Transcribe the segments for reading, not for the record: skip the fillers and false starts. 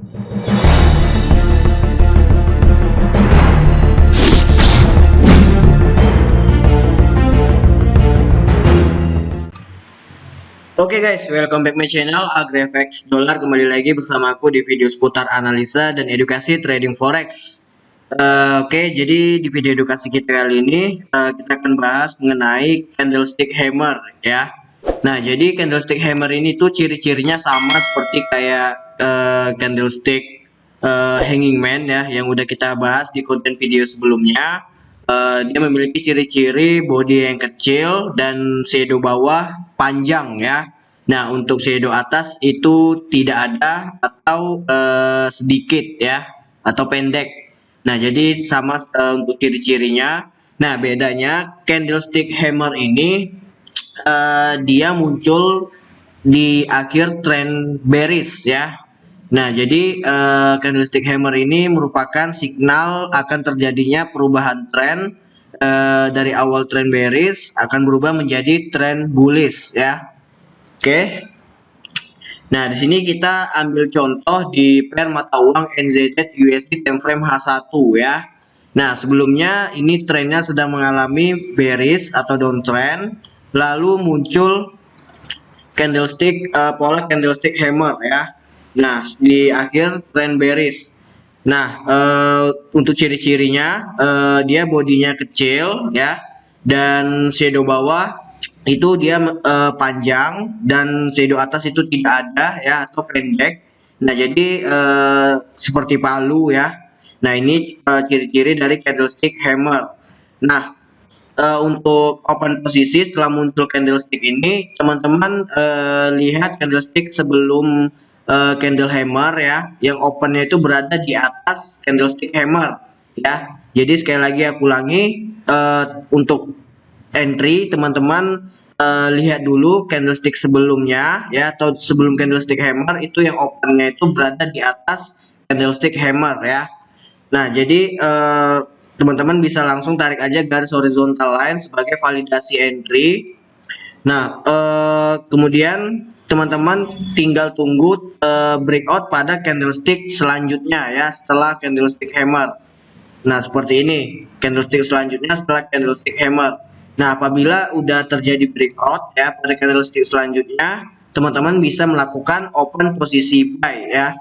Oke guys, welcome back my channel AgriFX Dollar. Kembali lagi bersama aku di video seputar analisa dan edukasi trading forex. Oke, jadi di video edukasi kita kali ini kita akan bahas mengenai candlestick hammer ya. Nah, jadi candlestick hammer ini tuh ciri-cirinya sama seperti kayak candlestick hanging man ya, yang udah kita bahas di konten video sebelumnya. Dia memiliki ciri-ciri body yang kecil dan shadow bawah panjang ya. Nah, untuk shadow atas itu tidak ada atau sedikit ya, atau pendek. Nah, jadi sama untuk ciri-cirinya. Nah, bedanya candlestick hammer ini dia muncul di akhir trend bearish ya. Nah, jadi candlestick hammer ini merupakan signal akan terjadinya perubahan tren dari awal tren bearish akan berubah menjadi tren bullish ya. Oke. Nah, di sini kita ambil contoh di pair mata uang NZD USD time frame H1 ya. Nah, sebelumnya ini trennya sedang mengalami bearish atau downtrend, lalu muncul candlestick pola candlestick hammer ya. Nah, di akhir trend bearish. Nah, untuk ciri-cirinya dia bodinya kecil ya, dan shadow bawah itu dia panjang dan shadow atas itu tidak ada ya, atau pendek. Nah, jadi seperti palu ya. Nah, ini ciri-ciri dari candlestick hammer. Nah, untuk open posisi setelah muncul candlestick ini, teman-teman lihat candlestick sebelum candle hammer ya, yang opennya itu berada di atas candlestick hammer ya. Jadi sekali lagi aku ulangi, untuk entry teman-teman lihat dulu candlestick sebelumnya ya, atau sebelum candlestick hammer itu yang opennya itu berada di atas candlestick hammer ya. Nah, jadi teman-teman bisa langsung tarik aja garis horizontal line sebagai validasi entry. Nah, kemudian teman-teman tinggal tunggu breakout pada candlestick selanjutnya ya, setelah candlestick hammer. Nah, seperti ini candlestick selanjutnya setelah candlestick hammer. Nah, apabila udah terjadi breakout ya pada candlestick selanjutnya, teman-teman bisa melakukan open posisi buy ya.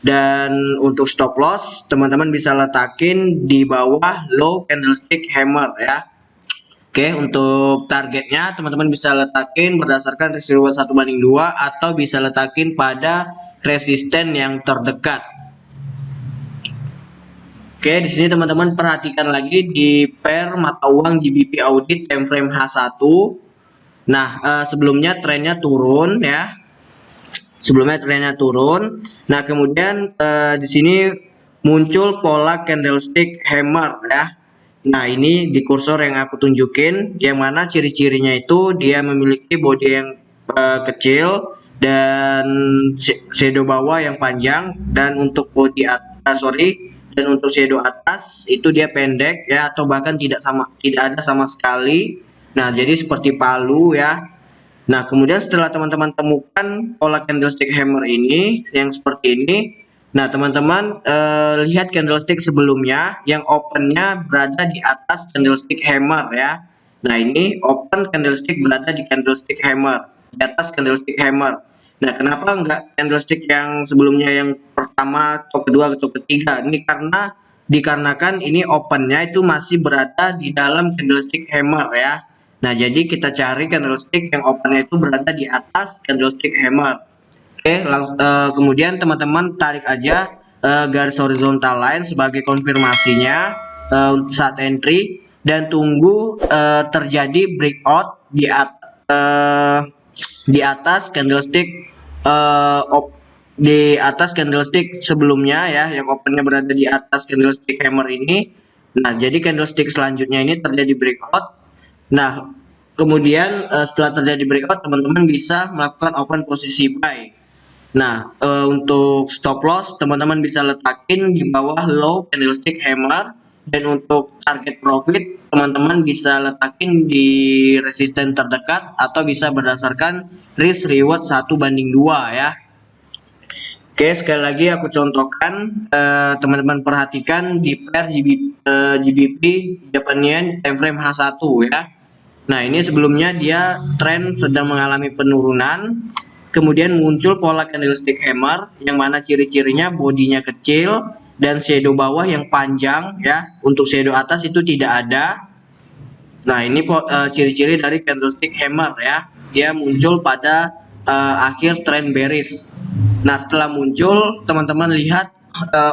Dan untuk stop loss, teman-teman bisa letakin di bawah low candlestick hammer ya. Oke, untuk targetnya teman-teman bisa letakin berdasarkan risk reward 1:2 atau bisa letakin pada resisten yang terdekat. Oke, di sini teman-teman perhatikan lagi di pair mata uang GBP audit time frame H1. Nah, sebelumnya trennya turun ya. Sebelumnya trennya turun. Nah, kemudian di sini muncul pola candlestick hammer ya. Nah, ini di kursor yang aku tunjukin, yang mana ciri-cirinya itu dia memiliki body yang kecil dan shadow bawah yang panjang, dan untuk body atas dan untuk shadow atas itu dia pendek ya, atau bahkan tidak ada sama sekali. Nah, jadi seperti palu ya. Nah, kemudian setelah teman-teman temukan pola candlestick hammer ini yang seperti ini, nah teman-teman lihat candlestick sebelumnya yang opennya berada di atas candlestick hammer ya. Nah, ini open candlestick berada di candlestick hammer, di atas candlestick hammer. Nah, kenapa enggak candlestick yang sebelumnya yang pertama atau kedua atau ketiga? Ini dikarenakan ini opennya itu masih berada di dalam candlestick hammer ya. Nah, jadi kita cari candlestick yang opennya itu berada di atas candlestick hammer. Oke, kemudian teman-teman tarik aja garis horizontal line sebagai konfirmasinya saat entry, dan tunggu terjadi breakout di atas candlestick sebelumnya ya, yang opennya berada di atas candlestick hammer ini. Nah, jadi candlestick selanjutnya ini terjadi breakout. Nah, kemudian setelah terjadi breakout, teman-teman bisa melakukan open posisi buy. Nah, untuk stop loss teman-teman bisa letakin di bawah low candlestick hammer, dan untuk target profit teman-teman bisa letakin di resisten terdekat atau bisa berdasarkan risk reward 1:2 ya. Oke, sekali lagi aku contohkan, teman-teman perhatikan di pair GBP Japan Yen time frame H1 ya. Nah, ini sebelumnya dia tren sedang mengalami penurunan, kemudian muncul pola candlestick hammer yang mana ciri-cirinya bodinya kecil dan shadow bawah yang panjang ya. Untuk shadow atas itu tidak ada. Nah, ini ciri-ciri dari candlestick hammer ya. Dia muncul pada akhir trend bearish. Nah, setelah muncul, teman-teman lihat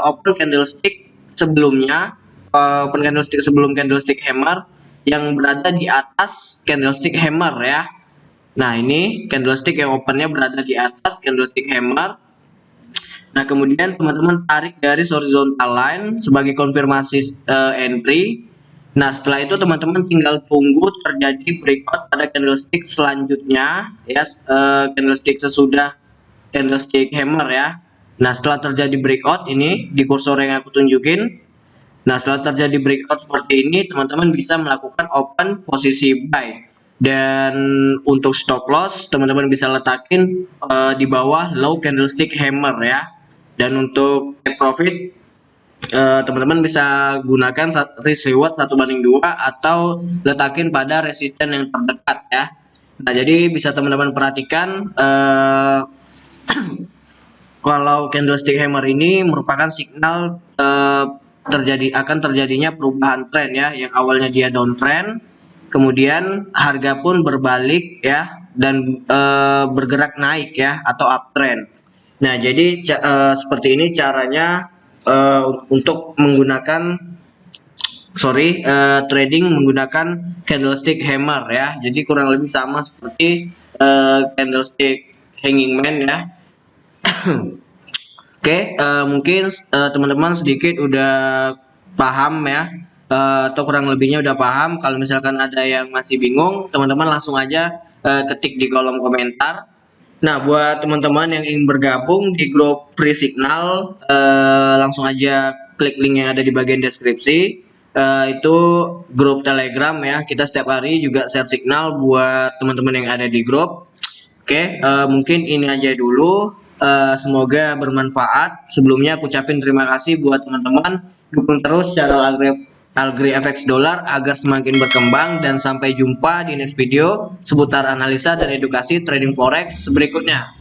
open candlestick sebelumnya, open candlestick sebelum candlestick hammer yang berada di atas candlestick hammer ya. Nah, ini candlestick yang opennya berada di atas candlestick hammer. Nah, kemudian teman-teman tarik garis horizontal line sebagai konfirmasi entry. Nah, setelah itu teman-teman tinggal tunggu terjadi breakout pada candlestick selanjutnya ya, candlestick sesudah candlestick hammer ya. Nah, setelah terjadi breakout ini di kursor yang aku tunjukin. Nah, setelah terjadi breakout seperti ini, teman-teman bisa melakukan open posisi buy. Dan untuk stop loss, teman-teman bisa letakin di bawah low candlestick hammer ya. Dan untuk take profit, teman-teman bisa gunakan risk reward 1/2 atau letakin pada resisten yang terdekat ya. Nah, jadi bisa teman-teman perhatikan kalau candlestick hammer ini merupakan signal akan terjadinya perubahan tren ya, yang awalnya dia downtrend, kemudian harga pun berbalik ya dan bergerak naik ya atau uptrend. Nah, jadi seperti ini caranya untuk menggunakan trading menggunakan candlestick hammer ya. Jadi kurang lebih sama seperti candlestick hanging man ya. Oke, mungkin teman-teman sedikit udah paham ya, atau kurang lebihnya udah paham. Kalau misalkan ada yang masih bingung, teman-teman langsung aja ketik di kolom komentar. Nah, buat teman-teman yang ingin bergabung di grup Free Signal, langsung aja klik link yang ada di bagian deskripsi. Itu grup Telegram ya. Kita setiap hari juga share signal buat teman-teman yang ada di grup. Oke, mungkin ini aja dulu. Semoga bermanfaat. Sebelumnya aku ucapin terima kasih buat teman-teman. Dukung terus channel AgriFX Dollar agar semakin berkembang, dan sampai jumpa di next video seputar analisa dan edukasi trading forex berikutnya.